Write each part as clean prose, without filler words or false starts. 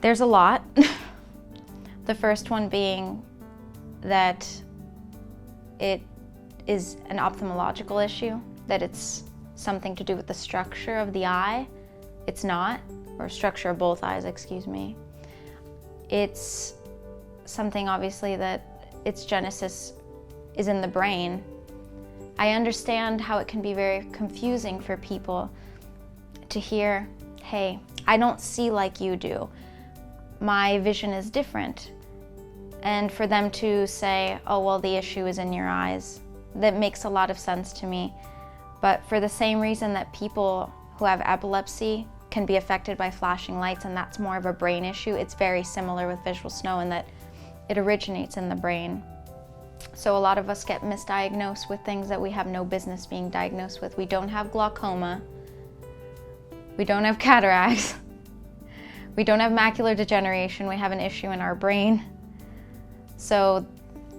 There's a lot. The first one being that it is an ophthalmological issue, that it's something to do with the structure of the eye. It's not, or structure of both eyes, excuse me. It's something obviously that its genesis is in the brain. I understand how it can be very confusing for people to hear, hey, I don't see like you do. My vision is different. And for them to say, oh, well, the issue is in your eyes. That makes a lot of sense to me. But for the same reason that people who have epilepsy can be affected by flashing lights, and that's more of a brain issue, it's very similar with visual snow in that it originates in the brain. So a lot of us get misdiagnosed with things that we have no business being diagnosed with. We don't have glaucoma. We don't have cataracts. We don't have macular degeneration. We have an issue in our brain. So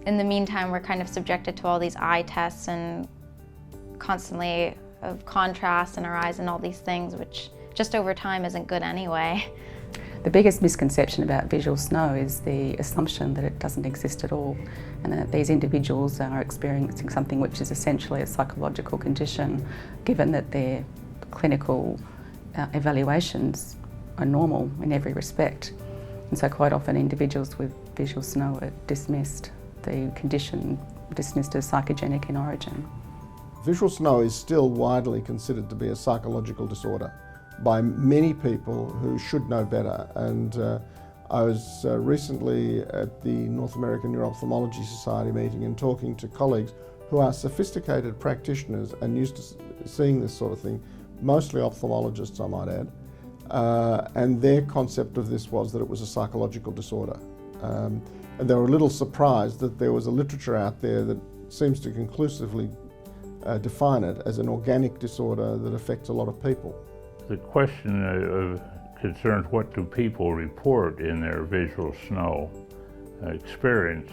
in the meantime, we're kind of subjected to all these eye tests and constantly of contrast in our eyes and all these things, which just over time isn't good anyway. The biggest misconception about visual snow is the assumption that it doesn't exist at all, and that these individuals are experiencing something which is essentially a psychological condition, given that their clinical evaluations are normal in every respect. And so quite often individuals with visual snow are dismissed, the condition dismissed as psychogenic in origin. Visual snow is still widely considered to be a psychological disorder by many people who should know better. And I was recently at the North American Neuro-Ophthalmology Society meeting and talking to colleagues who are sophisticated practitioners and used to seeing this sort of thing, mostly ophthalmologists, I might add. And their concept of this was that it was a psychological disorder. And they were a little surprised that there was a literature out there that seems to conclusively define it as an organic disorder that affects a lot of people. The question concerns what do people report in their visual snow experience,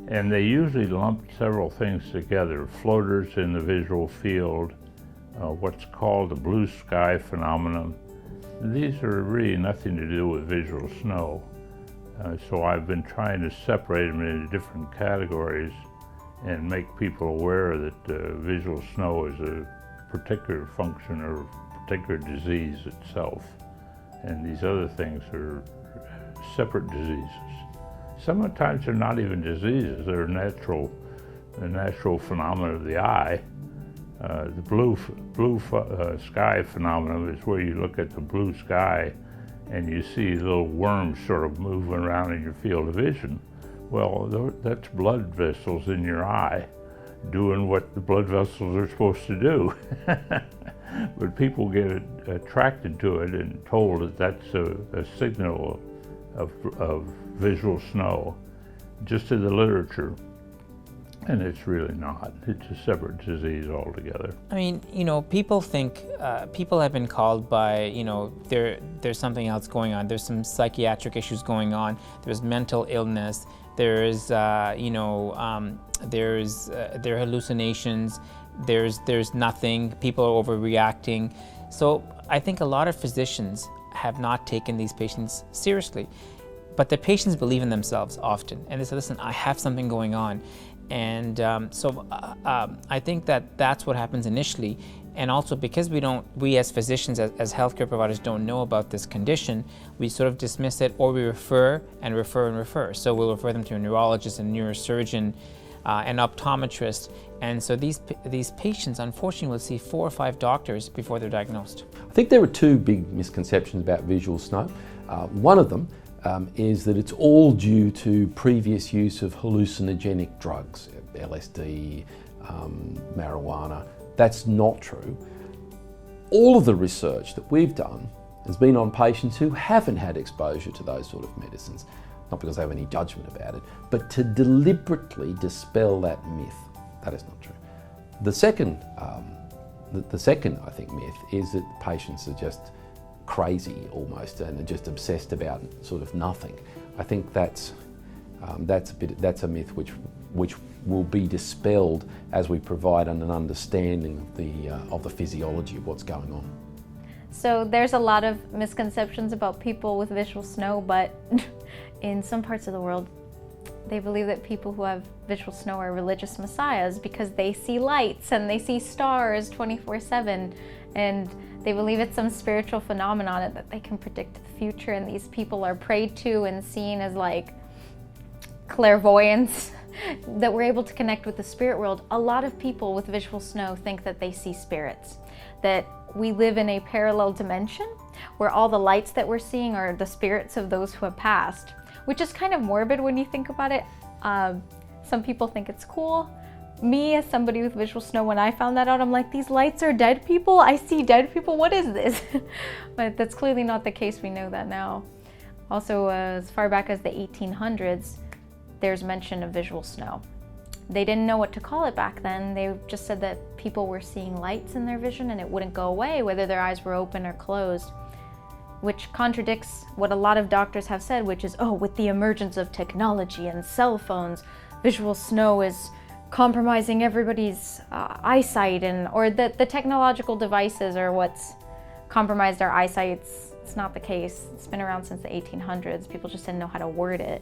and they usually lump several things together: floaters in the visual field, what's called the blue sky phenomenon. These are really nothing to do with visual snow, so I've been trying to separate them into different categories and make people aware that visual snow is a particular function or particular disease itself, and these other things are separate diseases. Sometimes they're not even diseases, they're the natural phenomena of the eye. The blue sky phenomenon is where you look at the blue sky and you see little worms sort of moving around in your field of vision. Well, that's blood vessels in your eye doing what the blood vessels are supposed to do. But people get attracted to it and told that that's a signal of visual snow, just in the literature. And it's really not. It's a separate disease altogether. I mean, people think, people have been called by, there's something else going on. There's some psychiatric issues going on. There's mental illness. There are hallucinations. There's nothing. People are overreacting. So I think a lot of physicians have not taken these patients seriously. But the patients believe in themselves often. And they say, listen, I have something going on. And I think that's what happens initially. And also because we as physicians, as healthcare providers don't know about this condition, we sort of dismiss it, or we refer and refer and refer. So we'll refer them to a neurologist, a neurosurgeon, an optometrist. And so these patients, unfortunately, will see 4 or 5 doctors before they're diagnosed. I think there are 2 big misconceptions about visual snow. One of them is that it's all due to previous use of hallucinogenic drugs, LSD, marijuana. That's not true. All of the research that we've done has been on patients who haven't had exposure to those sort of medicines, not because they have any judgment about it, but to deliberately dispel that myth. That is not true. The second, I think, myth is that patients are just crazy almost and are just obsessed about sort of nothing. I think that's a myth which will be dispelled as we provide an understanding of the physiology of what's going on. So there's a lot of misconceptions about people with visual snow, but in some parts of the world, they believe that people who have visual snow are religious messiahs because they see lights and they see stars 24/7, and they believe it's some spiritual phenomenon and that they can predict the future, and these people are prayed to and seen as like clairvoyants that we're able to connect with the spirit world. A lot of people with visual snow think that they see spirits, that we live in a parallel dimension where all the lights that we're seeing are the spirits of those who have passed, which is kind of morbid when you think about it. Some people think it's cool. Me, as somebody with visual snow, when I found that out, I'm like, these lights are dead people? I see dead people, what is this? But that's clearly not the case, we know that now. Also, as far back as the 1800s, there's mention of visual snow. They didn't know what to call it back then. They just said that people were seeing lights in their vision and it wouldn't go away whether their eyes were open or closed, which contradicts what a lot of doctors have said, which is, oh, with the emergence of technology and cell phones, visual snow is compromising everybody's eyesight, or that the technological devices are what's compromised our eyesight. It's not the case. It's been around since the 1800s. People just didn't know how to word it.